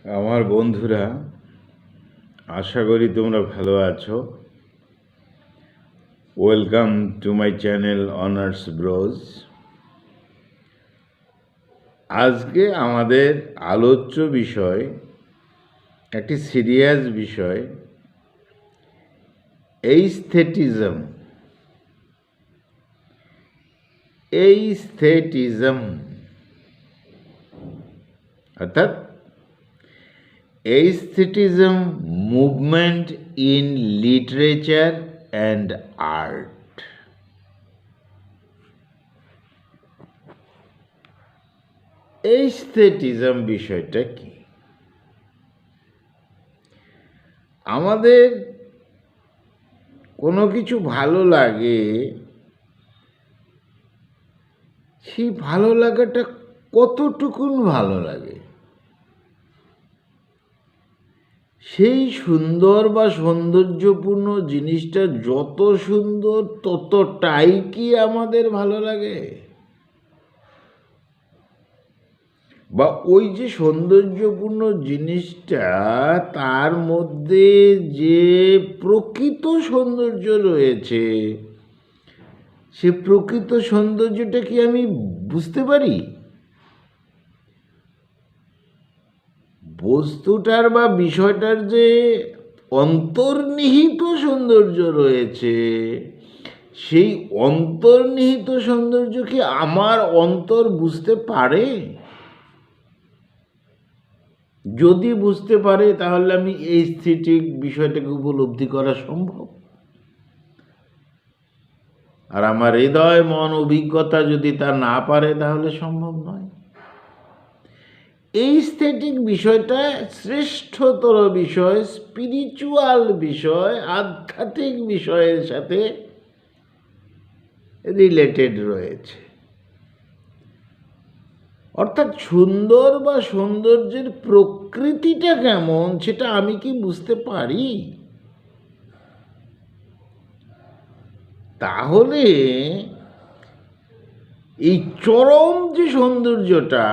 আমার বন্ধুরা, আশা করি তোমরা ভালো আছো। Welcome to my channel honours Broz. আজকে আমাদের আলোচ্য বিষয় একটি সিরিয়াস বিষয়, এইস্থেটিজম। এইস্থেটিজম অর্থাৎ aesthetism movement in literature and art। aesthetism বিষয়টা কি? আমাদের কোনো কিছু ভালো লাগে, সেই ভালো লাগাটা কতটুকুন ভালো লাগে, সেই সুন্দর বা সৌন্দর্যপূর্ণ জিনিসটা যত সুন্দর ততটাই কি আমাদের ভালো লাগে? বা ওই যে সৌন্দর্যপূর্ণ জিনিসটা, তার মধ্যে যে প্রকৃত সৌন্দর্য রয়েছে, সে প্রকৃত সৌন্দর্যটা কি আমি বুঝতে পারি? বস্তুটার বা বিষয়টার যে অন্তর্নিহিত সৌন্দর্য রয়েছে, সেই অন্তর্নিহিত সৌন্দর্য কি আমার অন্তর বুঝতে পারে? যদি বুঝতে পারে, তাহলে আমি এস্থেটিক বিষয়টাকে উপলব্ধি করা সম্ভব। আর আমার হৃদয় মন অভিজ্ঞতা যদি তা না পারে, তাহলে সম্ভব নয়। এইস্থেটিক বিষয়টা শ্রেষ্ঠতর বিষয়, স্পিরিচুয়াল বিষয়, আধ্যাত্মিক বিষয়ের সাথে রিলেটেড রয়েছে। অর্থাৎ সুন্দর বা সৌন্দর্যের প্রকৃতিটা কেমন, সেটা আমি কি বুঝতে পারি? তাহলে এই চরম যে সৌন্দর্যটা,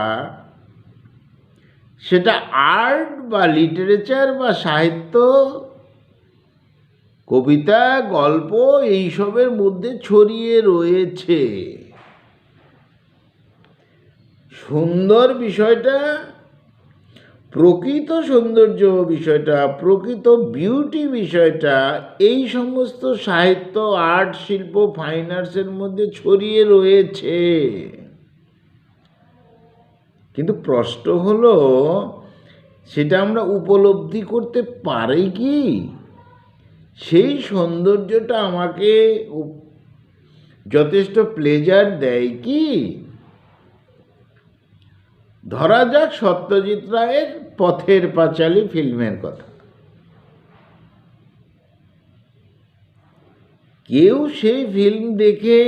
সেটা আর্ট বা লিটারেচার বা সাহিত্য, কবিতা, গল্প এইসবের মধ্যে ছড়িয়ে রয়েছে। সুন্দর বিষয়টা, প্রকৃত সৌন্দর্য বিষয়টা, প্রকৃত বিউটি বিষয়টা এই সমস্ত সাহিত্য, আর্ট, শিল্প, ফাইন আর্টসের মধ্যে ছড়িয়ে রয়েছে। কিন্তু প্রশ্ন হলো, সেটা আমরা উপলব্ধি করতে পারি কি? সেই সৌন্দর্যটা আমাকে যথেষ্ট প্লেজার দেয় কি? ধরা যাক সত্যজিৎ রায়ের পথের পাঁচালী ফিল্মের কথা। কেউ সেই ফিল্ম দেখে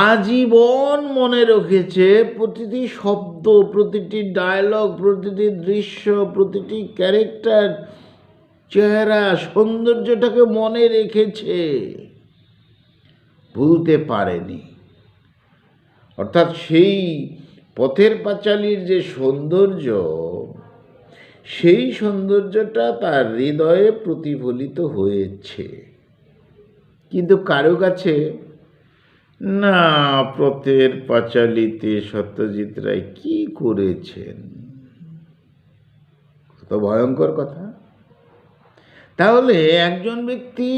আজীবন মনে রেখেছে, প্রতিটি শব্দ, প্রতিটি ডায়লগ, প্রতিটি দৃশ্য, প্রতিটি ক্যারেক্টার, চেহারা, সৌন্দর্যটাকে মনে রেখেছে, ভুলতে পারেনি। অর্থাৎ সেই পথের পাঁচালীর যে সৌন্দর্য, সেই সৌন্দর্যটা তার হৃদয়ে প্রতিফলিত হয়েছে। কিন্তু কারো কাছে না, পথের পাঁচালীতে সত্যজিৎ রায় কি করেছেন, কত ভয়ঙ্কর কথা। তাহলে একজন ব্যক্তি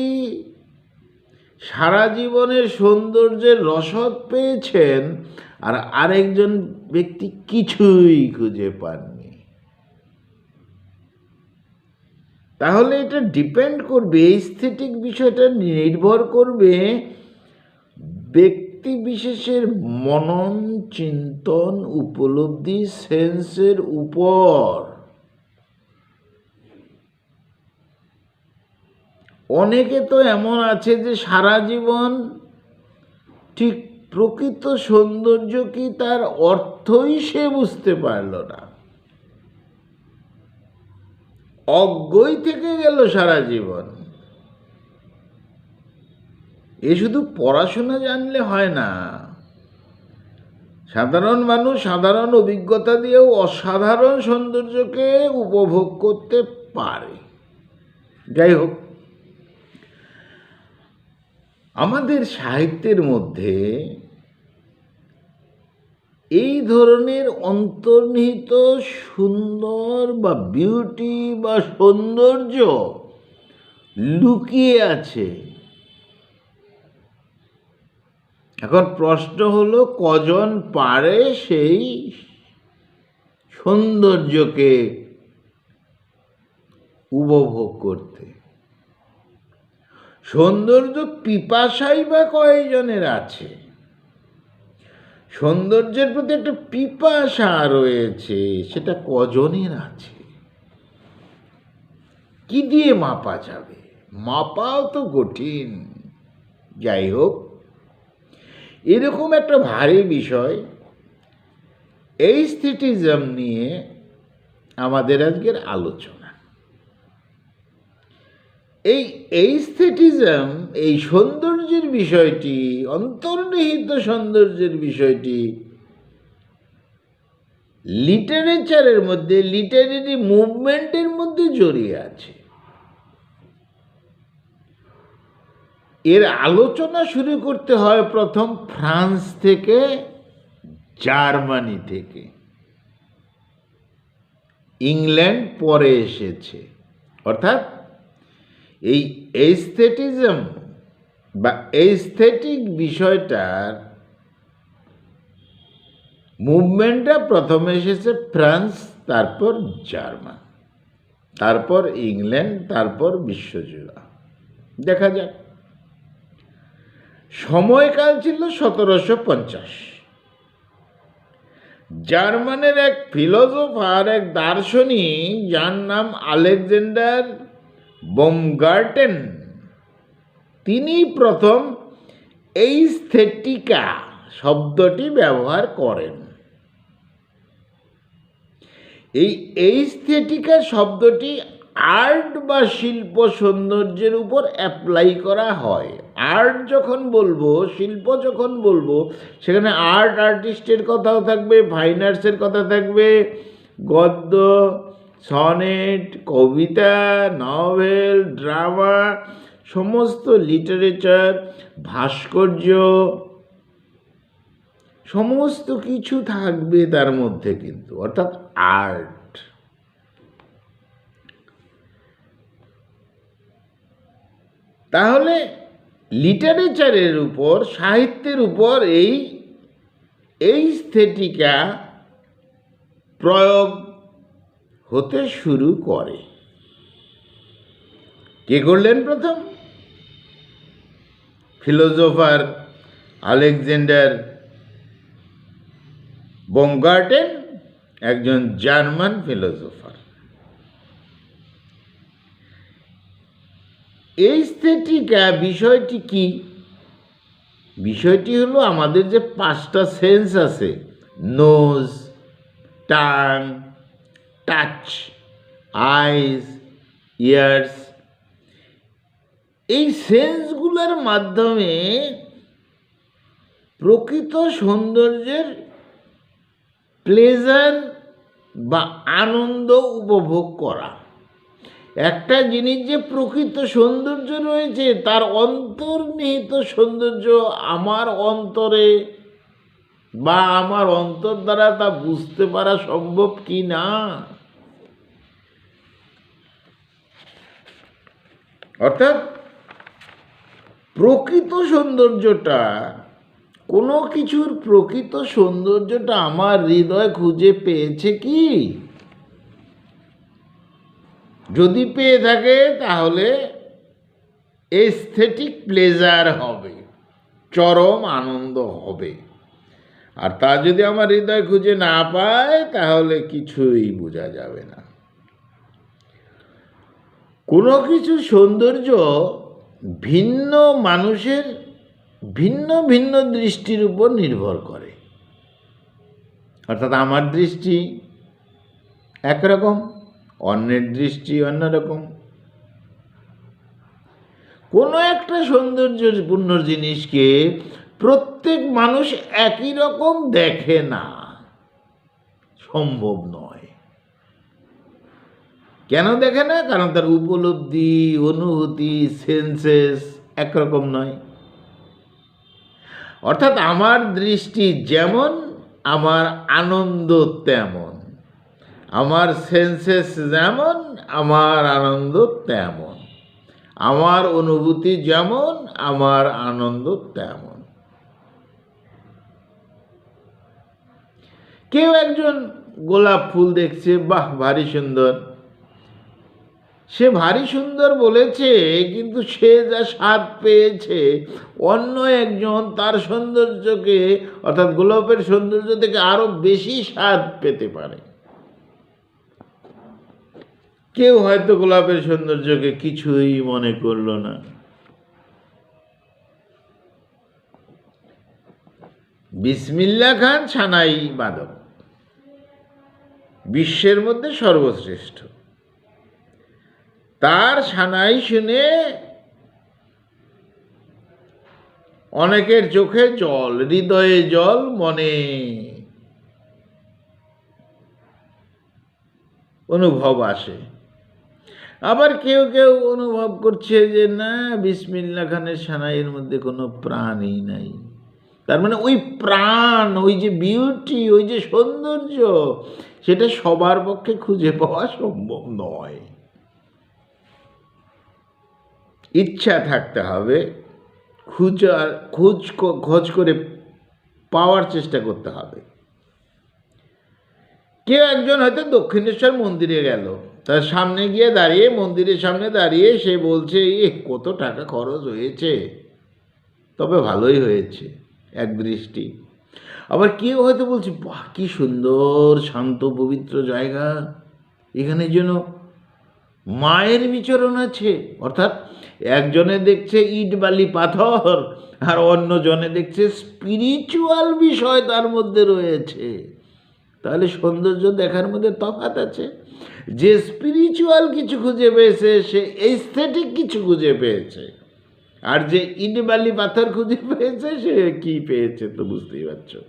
সারা জীবনের সৌন্দর্যের রসদ পেয়েছেন, আর আরেকজন ব্যক্তি কিছুই খুঁজে পাননি। তাহলে এটা ডিপেন্ড করবে, এস্থেটিক বিষয়টা নির্ভর করবে ব্যক্তি বিশেষের মনন, চিন্তন, উপলব্ধি, সেন্সের উপর। অনেকে তো এমন আছে যে সারা জীবন ঠিক প্রকৃত সৌন্দর্য কি তার অর্থই সে বুঝতে পারল না, অজ্ঞই থেকে গেল সারা জীবন। এ শুধু পড়াশোনা জানলে হয় না, সাধারণ মানুষ সাধারণ অভিজ্ঞতা দিয়েও অসাধারণ সৌন্দর্যকে উপভোগ করতে পারে। যাই হোক, আমাদের সাহিত্যের মধ্যে এই ধরনের অন্তর্নিহিত সুন্দর বা বিউটি বা সৌন্দর্য লুকিয়ে আছে। এখন প্রশ্ন হলো, কজন পারে সেই সৌন্দর্যকে উপভোগ করতে? সৌন্দর্য পিপাসাই বা কয়জনের আছে? সৌন্দর্যের প্রতি একটা পিপাসা রয়েছে, সেটা কজনের আছে? কি দিয়ে মাপা যাবে? মাপাও তো কঠিন। যাই হোক, এরকম একটা ভারী বিষয় এইস্থেটিজম নিয়ে আমাদের আজকের আলোচনা। এই এইস্থেটিজম, এই সৌন্দর্যের বিষয়টি, অন্তর্নিহিত সৌন্দর্যের বিষয়টি লিটারেচারের মধ্যে, লিটারেরি মুভমেন্টের মধ্যে জড়িয়ে আছে। এর আলোচনা শুরু করতে হয় প্রথম ফ্রান্স থেকে, জার্মানি থেকে। ইংল্যান্ড পরে এসেছে। অর্থাৎ এই এস্থেটিজম বা এস্থেটিক বিষয়টার মুভমেন্টটা প্রথমে এসেছে ফ্রান্স, তারপর জার্মান, তারপর ইংল্যান্ড, তারপর বিশ্বজুড়া। দেখা যাক। সময়কাল ছিল 1750। জার্মানের এক ফিলোসোফার, এক দার্শনিক, যার নাম আলেকজান্ডার বাumgarten, তিনি প্রথম এইস্থেটিকা শব্দটি ব্যবহার করেন। এই এইস্থেটিকা শব্দটি আর্ট বা শিল্প সৌন্দর্যের উপর অ্যাপ্লাই করা হয়। আর্ট যখন বলবো, শিল্প যখন বলবো, সেখানে আর্ট, আর্টিস্টের কথাও থাকবে, ফাইন আর্টসের কথা থাকবে, গদ্য, সনেট, কবিতা, নভেল, ড্রামা, সমস্ত লিটারেচার, ভাস্কর্য, সমস্ত কিছু থাকবে তার মধ্যে কিন্তু, অর্থাৎ আর্ট। তাহলে লিটারেচারের উপর, সাহিত্যের উপর এই এইস্থেটিকা প্রয়োগ হতে শুরু করে। কে করলেন প্রথম? ফিলোসোফার আলেকজান্ডার বাumgarten, একজন জার্মান ফিলোসোফার। এইস্থেটিকা বিষয়টি কি? বিষয়টি হলো আমাদের যে পাঁচটা সেন্স আছে, নোজ, টাং, টাচ, আইস, ইয়ার্স, এই সেন্সগুলোর মাধ্যমে প্রকৃত সৌন্দর্যের প্লেজার বা আনন্দ উপভোগ করা। একটা জিনিস যে প্রকৃত সৌন্দর্য রয়েছে, তার অন্তর্নিহিত সৌন্দর্য আমার অন্তরে বা আমার অন্তর দ্বারা তা বুঝতে পারা সম্ভব কি না। অর্থাৎ প্রকৃত সৌন্দর্যটা, কোনো কিছুর প্রকৃত সৌন্দর্যটা আমার হৃদয় খুঁজে পেয়েছে কি? যদি পেয়ে থাকে তাহলে এস্থেটিক প্লেজার হবে, চরম আনন্দ হবে। আর তা যদি আমার হৃদয় খুঁজে না পায়, তাহলে কিছুই বোঝা যাবে না। কোনো কিছু সৌন্দর্য ভিন্ন মানুষের ভিন্ন ভিন্ন দৃষ্টির উপর নির্ভর করে। অর্থাৎ আমার দৃষ্টি একরকম, অন্যের দৃষ্টি অন্যরকম। কোনো একটা সৌন্দর্যপূর্ণ জিনিসকে প্রত্যেক মানুষ একই রকম দেখে না, সম্ভব নয়। কেন দেখে না? কারণ তার উপলব্ধি, অনুভূতি, সেন্সেস একরকম নয়। অর্থাৎ আমার দৃষ্টি যেমন, আমার আনন্দ তেমন, আমার সেন্সেস যেমন, আমার আনন্দ তেমন, আমার অনুভূতি যেমন, আমার আনন্দ তেমন। কেউ একজন গোলাপ ফুল দেখছে, বাহ ভারী সুন্দর, সে ভারী সুন্দর বলেছে, কিন্তু সে যা স্বাদ পেয়েছে অন্য একজন তার সৌন্দর্যকে, অর্থাৎ গোলাপের সৌন্দর্য থেকে আরো বেশি স্বাদ পেতে পারে। কেউ হয়তো গোলাপের সৌন্দর্যকে কিছুই মনে করলো না। বিসমিল্লাহ খান সানাই বাদক, বিশ্বের মধ্যে সর্বশ্রেষ্ঠ। তার সানাই শুনে অনেকের চোখে জল, হৃদয়ে জল, মনে অনুভব আসে। আবার কেউ কেউ অনুভব করছে যে না, বিসমিল্লাহ খানের সানাইয়ের মধ্যে কোনো প্রাণই নাই। তার মানে ওই প্রাণ, ওই যে বিউটি, ওই যে সৌন্দর্য, সেটা সবার পক্ষে খুঁজে পাওয়া সম্ভব নয়। ইচ্ছা থাকতে হবে, খোঁজ করে পাওয়ার চেষ্টা করতে হবে। কেউ একজন হয়তো দক্ষিণেশ্বর মন্দিরে গেল, তার সামনে গিয়ে দাঁড়িয়ে, মন্দিরের সামনে দাঁড়িয়ে সে বলছে, কত টাকা খরচ হয়েছে, তবে ভালোই হয়েছে এক দৃষ্টি। আবার কেউ হয়তো বলছে, বাহ কি সুন্দর শান্ত পবিত্র জায়গা, এখানে যেন মায়ের বিচরণ আছে। অর্থাৎ একজনে দেখছে ইট বালি পাথর, আর অন্যজনে দেখছে স্পিরিচুয়াল বিষয় তার মধ্যে রয়েছে। তাহলে সৌন্দর্য দেখার মধ্যে তফাৎ আছে। যে স্পিরিচুয়াল কিছু খুঁজে পেয়েছে সে এস্থেটিক কিছু খুঁজে পেয়েছে, আর যে ইট বালি পাথর খুঁজে পেয়েছে সে কি পেয়েছে তো বুঝতেই পারছো।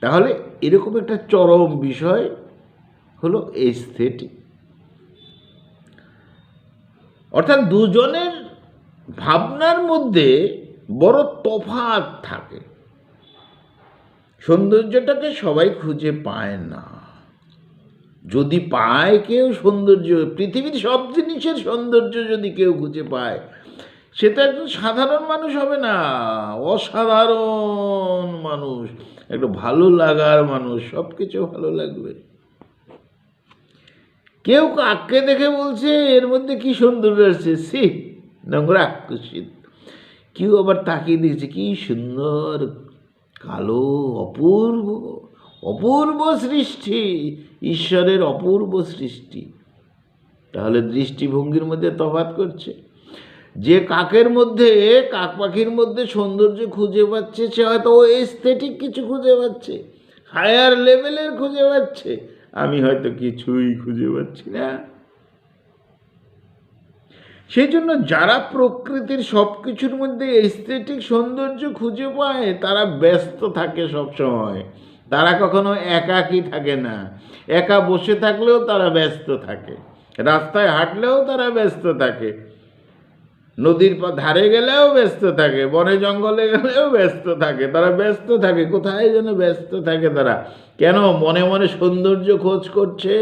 তাহলে এরকম একটা চরম বিষয় হলো এস্থেটিক। অর্থাৎ দুজনের ভাবনার মধ্যে বড় তফাৎ থাকে। সৌন্দর্যটাকে সবাই খুঁজে পায় না। যদি পায় কেউ সৌন্দর্য, পৃথিবীর সব জিনিসের সৌন্দর্য যদি কেউ খুঁজে পায়, সেটা একজন সাধারণ মানুষ হবে না, অসাধারণ মানুষ, একটু ভালো লাগার মানুষ, সব কিছু ভালো লাগবে। কেউ কাককে দেখে বলছে এর মধ্যে কি সৌন্দর্য আছে, সে নোংরা আকস্মিত। কেউ আবার তাকিয়ে দিয়েছে, কি সুন্দর কালো, অপূর্ব অপূর্ব সৃষ্টি, ঈশ্বরের অপূর্ব সৃষ্টি। তাহলে দৃষ্টিভঙ্গির মধ্যে তফাৎ করছে। যে কাকের মধ্যে, কাক পাখির মধ্যে সৌন্দর্য খুঁজে পাচ্ছে, সে হয়তো ও এস্থেটিক কিছু খুঁজে পাচ্ছে, হায়ার লেভেলের খুঁজে পাচ্ছে, আমি হয়তো কিছুই খুঁজে পাচ্ছি না। সেই জন্য যারা প্রকৃতির সব কিছুর মধ্যে এস্থেটিক সৌন্দর্য খুঁজে পায় তারা ব্যস্ত থাকে সব সময়। তারা কখনো একাকী থাকে না। একা বসে থাকলেও তারা ব্যস্ত থাকে, রাস্তায় হাঁটলেও তারা ব্যস্ত থাকে, নদীর ধারে গেলেও ব্যস্ত থাকে, বনে জঙ্গলে গেলেও ব্যস্ত থাকে। তারা ব্যস্ত থাকে, কোথায় যেন ব্যস্ত থাকে তারা। কেন? মনে মনে সৌন্দর্য খোঁজ করছে।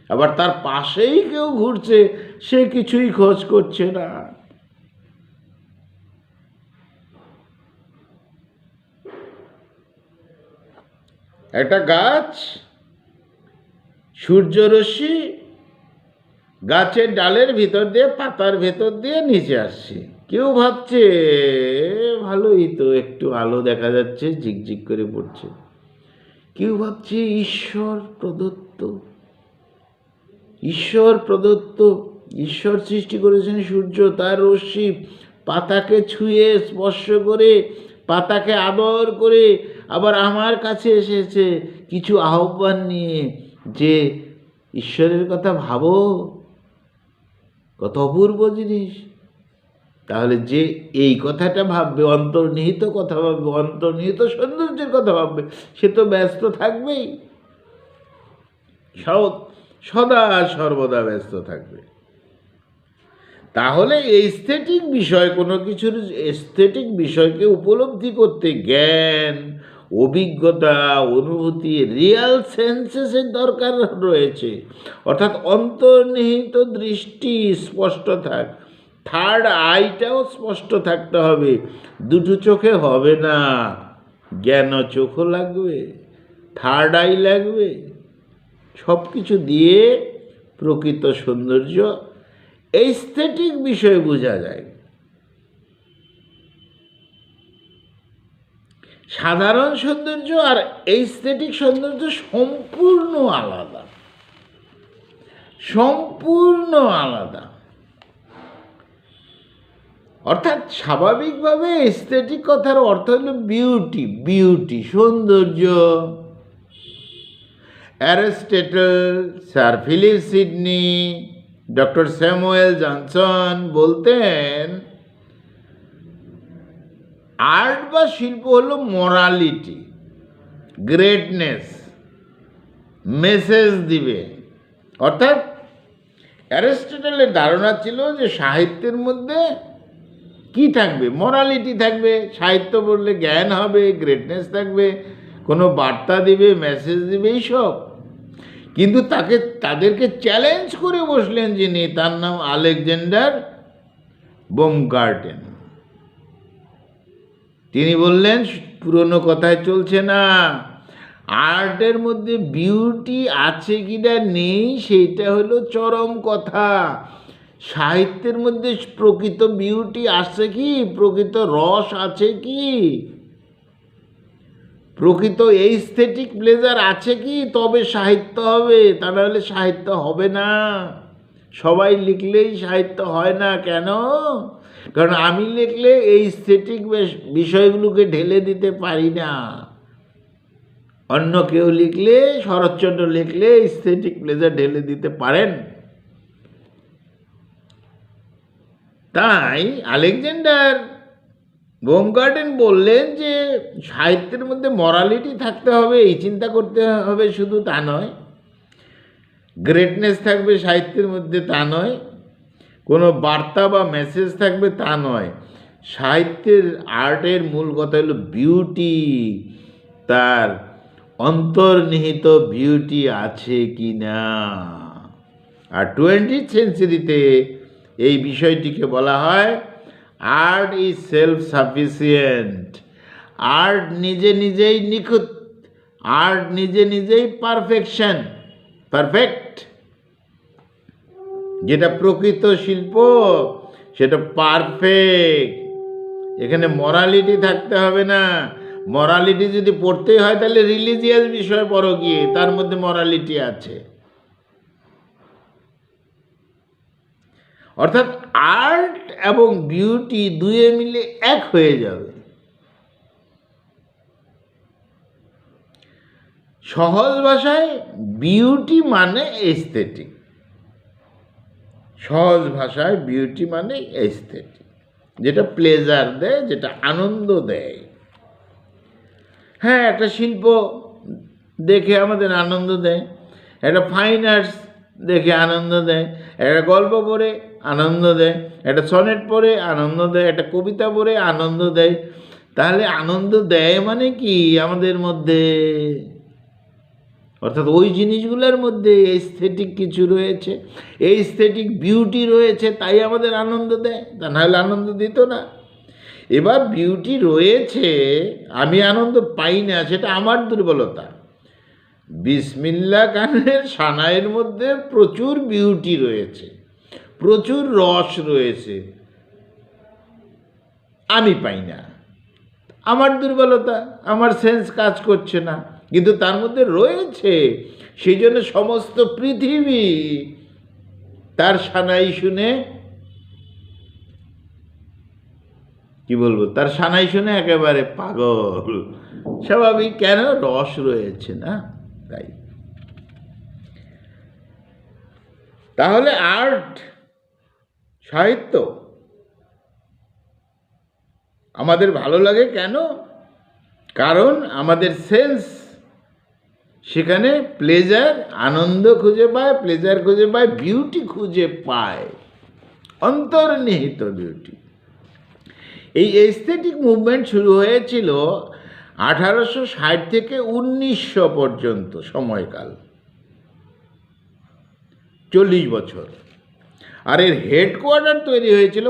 আবার তার পাশেই কেউ ঘুরছে, সে কিছুই খোঁজ করছে না। একটা গাছ, সূর্যরশ্মি গাছের ডালের ভিতর দিয়ে, পাতার ভেতর দিয়ে নিচে আসছে। কেউ ভাবছে ভালোই তো, একটু আলো দেখা যাচ্ছে, ঝিকঝিক করে পড়ছে। কেউ ভাবছে ঈশ্বর প্রদত্ত, ঈশ্বর প্রদত্ত, ঈশ্বর সৃষ্টি করেছেন সূর্য, তার রশ্মি পাতাকে ছুঁয়ে স্পর্শ করে, পাতাকে আদর করে আবার আমার কাছে এসেছে কিছু আহ্বান নিয়ে, যে ঈশ্বরের কথা ভাবো, কত অপূর্ব জিনিস। তাহলে যে এই কথাটা ভাববে, অন্তর্নিহিত কথা ভাববে, অন্তর্নিহিত সৌন্দর্যের কথা ভাববে, সে তো ব্যস্ত থাকবেই, সদা সর্বদা ব্যস্ত থাকবে। তাহলে এস্থেটিক বিষয়, কোনো কিছুর এস্থেটিক বিষয়কে উপলব্ধি করতে জ্ঞান, অভিজ্ঞতা, অনুভূতি, রিয়াল সেন্সেসের দরকার রয়েছে। অর্থাৎ অন্তর্নিহিত দৃষ্টি স্পষ্ট থাক, থার্ড আইটাও স্পষ্ট থাকতে হবে। দুটো চোখে হবে না, জ্ঞান চোখও লাগবে, থার্ড আই লাগবে। সব কিছু দিয়ে প্রকৃত সৌন্দর্য, এস্থেটিক বিষয় বোঝা যায়। সাধারণ সৌন্দর্য আর এস্থেটিক সৌন্দর্য সম্পূর্ণ আলাদা, সম্পূর্ণ আলাদা। অর্থাৎ স্বাভাবিকভাবে এস্থেটিক কথার অর্থ হলো বিউটি, বিউটি, সৌন্দর্য। Aristotle, sir Philip Sidney, doctor Samuel Johnson বলতেন, আর্ট বা শিল্প হলো মোরালিটি, গ্রেটনেস, মেসেজ দিবে। অর্থাৎ অ্যারিস্টটলের ধারণা ছিল যে সাহিত্যের মধ্যে কি থাকবে, মোরালিটি থাকবে। সাহিত্য পড়লে জ্ঞান হবে, গ্রেটনেস থাকবে, কোনো বার্তা দিবে, মেসেজ দিবে, এইসব। কিন্তু তাদেরকে চ্যালেঞ্জ করে বসলেন যিনি, তার নাম আলেকজান্ডার বাumgarten। তিনি বললেন পুরনো কথায় চলছে না, আর্টের মধ্যে বিউটি আছে কিনা নেই সেইটা হলো চরম কথা। সাহিত্যের মধ্যে প্রকৃত বিউটি আছে কি, প্রকৃত রস আছে কি, প্রকৃত এস্থেটিক প্লেজার আছে কি, তবে সাহিত্য হবে, তা নাহলে সাহিত্য হবে না। সবাই লিখলেই সাহিত্য হয় না। কেন? কারণ আমি লিখলে এই এস্থেটিক বিষয়গুলোকে ঢেলে দিতে পারি না। অন্য কেউ লিখলে, শরৎচন্দ্র লিখলে এস্থেটিক প্লেজার ঢেলে দিতে পারেন। তাই আলেকজান্ডার বাumgarten বললেন যে সাহিত্যের মধ্যে মরালিটি থাকতে হবে, এই চিন্তা করতে হবে, শুধু তা নয়। গ্রেটনেস থাকবে সাহিত্যের মধ্যে, তা নয়। কোনো বার্তা বা মেসেজ থাকবে, তা নয়। সাহিত্যের, আর্টের মূল কথা হলো বিউটি, তার অন্তর্নিহিত বিউটি আছে কি না। আর 20th সেঞ্চুরিতে এই বিষয়টিকে বলা হয় art is self sufficient. Art নিজে নিজেই নিখুঁত, আর্ট নিজে নিজেই পারফেকশন, পারফেক্ট। যেটা প্রকৃত শিল্প সেটা পারফেক্ট। এখানে মরালিটি থাকতে হবে না। মরালিটি যদি পড়তেই হয় তাহলে রিলিজিয়াস বিষয় পড়ো গিয়ে, তার মধ্যে মরালিটি আছে। অর্থাৎ আর্ট এবং বিউটি দুয়ে মিলে এক হয়ে যাবে। সহজ ভাষায় বিউটি মানে এস্থেটিক, সহজ ভাষায় বিউটি মানে এস্থেটিক, যেটা প্লেজার দেয়, যেটা আনন্দ দেয়। হ্যাঁ, একটা শিল্প দেখে আমাদের আনন্দ দেয়, একটা ফাইন আর্টস দেখে আনন্দ দেয়, একটা গল্প পড়ে আনন্দ দেয়, একটা সনেট পড়ে আনন্দ দেয়, একটা কবিতা পড়ে আনন্দ দেয়। তাহলে আনন্দ দেয় মানে কি আমাদের মধ্যে? অর্থাৎ ওই জিনিসগুলোর মধ্যে এস্থেটিক কিছু রয়েছে, এস্থেটিক বিউটি রয়েছে, তাই আমাদের আনন্দ দেয়, তা নাহলে আনন্দ দিত না। এবার বিউটি রয়েছে, আমি আনন্দ পাই না, সেটা আমার দুর্বলতা। বিসমিল্লাহ খানের সানাইয়ের মধ্যে প্রচুর বিউটি রয়েছে, প্রচুর রস রয়েছে, আমি পাই না, আমার দুর্বলতা, আমার সেন্স কাজ করছে না। কিন্তু তার মধ্যে রয়েছে, সেই জন্য সমস্ত পৃথিবী তার সানাই শুনে, কি বলবো, তার সানাই শুনে একেবারে পাগল। স্বাভাবিক, কেন? রস রয়েছে না, তাই। তাহলে আর্ট, সাহিত্য আমাদের ভালো লাগে কেন? কারণ আমাদের সেন্স সেখানে প্লেজার, আনন্দ খুঁজে পায়, প্লেজার খুঁজে পায়, বিউটি খুঁজে পায়, অন্তর্নিহিত বিউটি। এই এস্থেটিক মুভমেন্ট শুরু হয়েছিল 1860 থেকে 1900 পর্যন্ত সময়কাল, 40 বছর। আর এর হেডকোয়ার্টার তৈরি হয়েছিল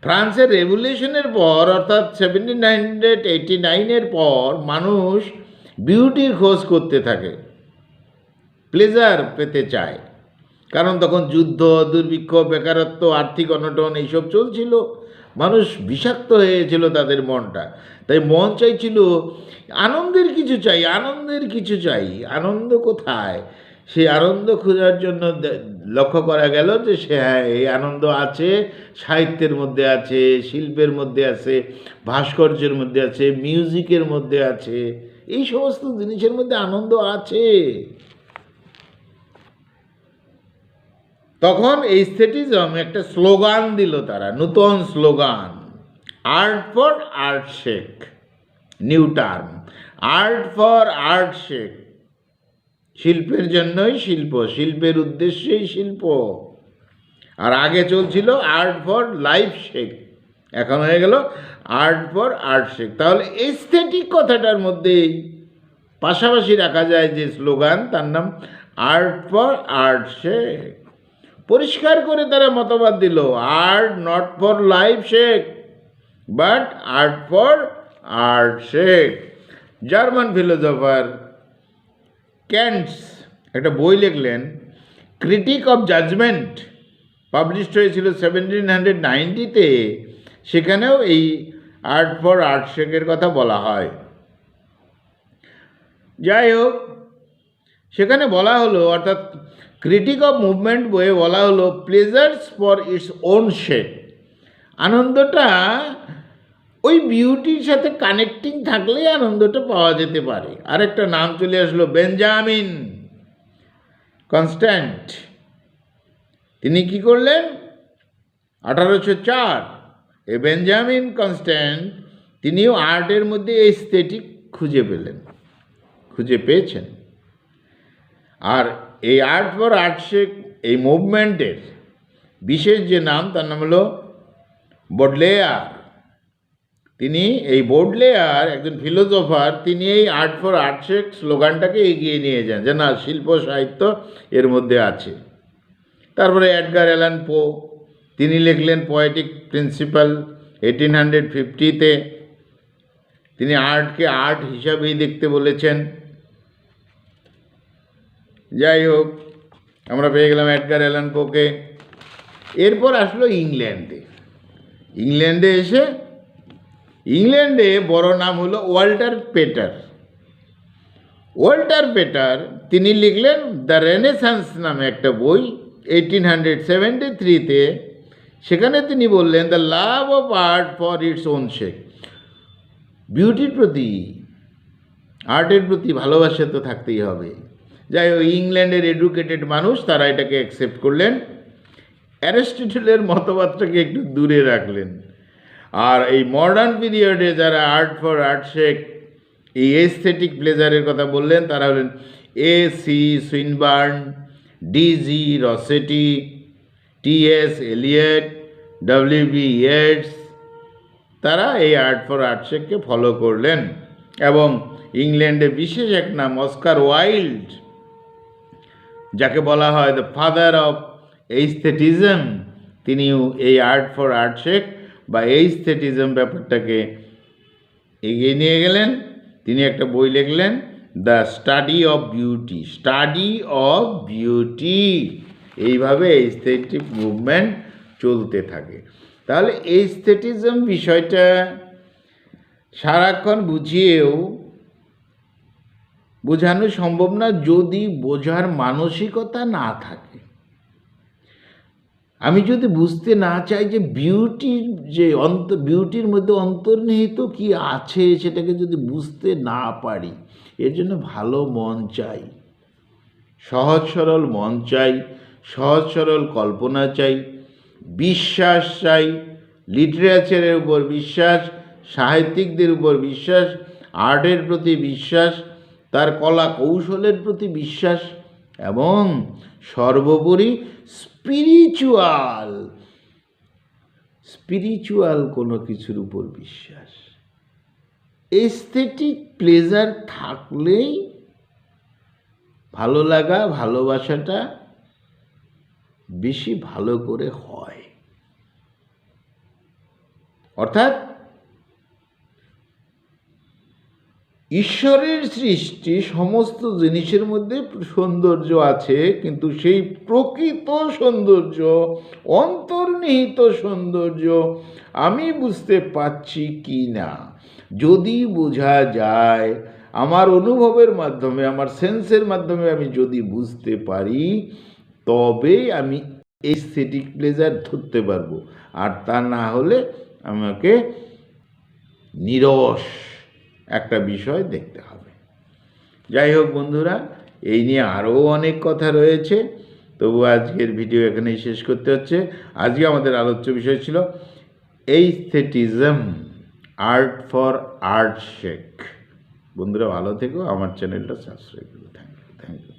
ফ্রান্সের রেভলিউশনের পর, অর্থাৎ 1789 পর মানুষ বিউটির খোঁজ করতে থাকে, প্লেজার পেতে চায়। কারণ তখন যুদ্ধ, দুর্ভিক্ষ, বেকারত্ব, আর্থিক অনটন এইসব চলছিল, মানুষ বিষাক্ত হয়েছিল তাদের মনটা। তাই মন চাইছিল আনন্দের কিছু চাই, আনন্দের কিছু চাই। আনন্দ কোথায়? সেই আনন্দ খোঁজার জন্য লক্ষ্য করা গেল যে হ্যাঁ, এই আনন্দ আছে সাহিত্যের মধ্যে, আছে শিল্পের মধ্যে, আছে ভাস্কর্যের মধ্যে, আছে মিউজিকের মধ্যে, আছে এই সমস্ত জিনিসের মধ্যে আনন্দ আছে। তখন এস্থেটিজম একটা স্লোগান দিল তারা, নূতন slogan, art for art shake, new term, art for art shake. শিল্পের জন্যই শিল্প, শিল্পের উদ্দেশ্যেই শিল্প। আর আগে চলছিল আর্ট ফর লাইফ শেক, এখন হয়ে গেল আর্ট ফর আর্ট শেক। তাহলে এস্থেটিক কথাটার মধ্যেই পাশাপাশি রাখা যায় যে স্লোগান, তার নাম আর্ট ফর আর্ট শেক। পরিষ্কার করে তারা মতবাদ দিল, art not for life sake but art for art sake. German philosopher Kant's একটা বই লিখলেন, ক্রিটিক অফ জাজমেন্ট, পাবলিশড হয়েছিল 1790-তে। সেখানেও এই আর্ট ফর আর্ট শেকের কথা বলা হয়। যাই হোক, সেখানে বলা হলো, অর্থাৎ ক্রিটিক অফ মুভমেন্ট বইয়ে বলা হলো, pleasures for its own shake. আনন্দটা ওই বিউটির সাথে কানেক্টিং থাকলেই আনন্দটা পাওয়া যেতে পারে। আরেকটা নাম চলে আসলো, বেঞ্জামিন কনস্ট্যান্ট। তিনি কি করলেন? 1804 এই বেঞ্জামিন কনস্ট্যান্ট তিনিও আর্টের মধ্যে এস্থেটিক খুঁজে পেয়েছেন। আর এই আর্ট ফর আর্ট শেক, এই মুভমেন্টের বিশেষ যে নাম, তার নাম হলো বডলেয়ার। তিনি, এই বডলেয়ার একজন ফিলোসফার, তিনি এই আর্ট ফর আর্ট শেক স্লোগানটাকে এগিয়ে নিয়ে যান, যে না, শিল্প সাহিত্য এর মধ্যে আছে। তারপরে এডগার অ্যালান পো, তিনি লিখলেন পোয়েটিক প্রিন্সিপাল 1850-তে। তিনি আর্টকে আর্ট হিসাবেই দেখতে বলেছেন। যাই হোক, আমরা পেয়ে গেলাম এডগার অ্যালান পোকে। এরপর আসলো ইংল্যান্ডে এসে ইংল্যান্ডে বড় নাম হলো ওয়াল্টার পেটার। তিনি লিখলেন দ্য রেনেসান্স নামে একটা বই 1873-তে। সেখানে তিনি বললেন, the love of art for its own sake. বিউটির প্রতি, আর্টের প্রতি ভালোবাসা তো থাকতেই হবে। যাই হোক, ইংল্যান্ডের এডুকেটেড মানুষ তারা এটাকে অ্যাকসেপ্ট করলেন, অ্যারিস্টটলের মতবাদটাকে একটু দূরে রাখলেন। আর এই মডার্ন পিরিয়ডে যারা আর্ট ফর আর্ট শেক, এই এস্থেটিক প্লেজারের কথা বললেন, তারা হলেন A.C. Swinburne, D.G. Rossetti, T.S. Eliot, W.B. Yeats. তারা এই আর্ট ফর আর্ট শেককে ফলো করলেন। এবং ইংল্যান্ডে বিশেষ এক নাম অস্কার ওয়াইল্ড, যাকে বলা হয় দ্য ফাদার অফ এইস্থেটিজম, তিনিও এই আর্ট ফর আর্ট শেক বা এইস্থেটিজম ব্যাপারটাকে এগিয়ে নিয়ে গেলেন। তিনি একটা বই লিখলেন, দ্য স্টাডি অফ বিউটি। এইভাবে এইস্থেটিক মুভমেন্ট চলতে থাকে। তাহলে এইস্থেটিজম বিষয়টা সারাক্ষণ বুঝিয়েও বোঝানো সম্ভব না যদি বোঝার মানসিকতা না থাকে। আমি যদি বুঝতে না চাই যে বিউটির মধ্যে অন্তর্নিহিত কি আছে, সেটাকে যদি বুঝতে না পারি, এর জন্য ভালো মন চাই, সহজ সরল মন চাই, সহজ সরল কল্পনা চাই, বিশ্বাস চাই, লিটারেচারের উপর বিশ্বাস, সাহিত্যিকদের উপর বিশ্বাস, আর্টের প্রতি বিশ্বাস, তার কলা কৌশলের প্রতি বিশ্বাস এবং সর্বোপরি স্পিরিচুয়াল কোনো কিছুর উপর বিশ্বাস। এস্থেটিক প্লেজার থাকলেই ভালো লাগা, ভালোবাসাটা বেশি ভালো করে হয়। অর্থাৎ ঈশ্বরের সৃষ্টি সমস্ত জিনিসের মধ্যে সৌন্দর্য আছে, কিন্তু সেই প্রকৃত সৌন্দর্য, অন্তর্নিহিত সৌন্দর্য আমি বুঝতে পারছি কি না। যদি বোঝা যায়, আমার অনুভবের মাধ্যমে, আমার সেন্সের মাধ্যমে আমি যদি বুঝতে পারি, তবে আমি এস্থেটিক প্লেজার ধরতে পারবো। আর তা না হলে আমাকে নিরস একটা বিষয় দেখতে হবে। যাই হোক বন্ধুরা, এই নিয়ে আরও অনেক কথা রয়েছে, তবু আজকের ভিডিও এখানেই শেষ করতে হচ্ছে। আজকে আমাদের আলোচ্য বিষয় ছিল aestheticism, art for art sake. বন্ধুরা ভালো থেকো, আমার চ্যানেলটা সাবস্ক্রাইব করো। Thank you.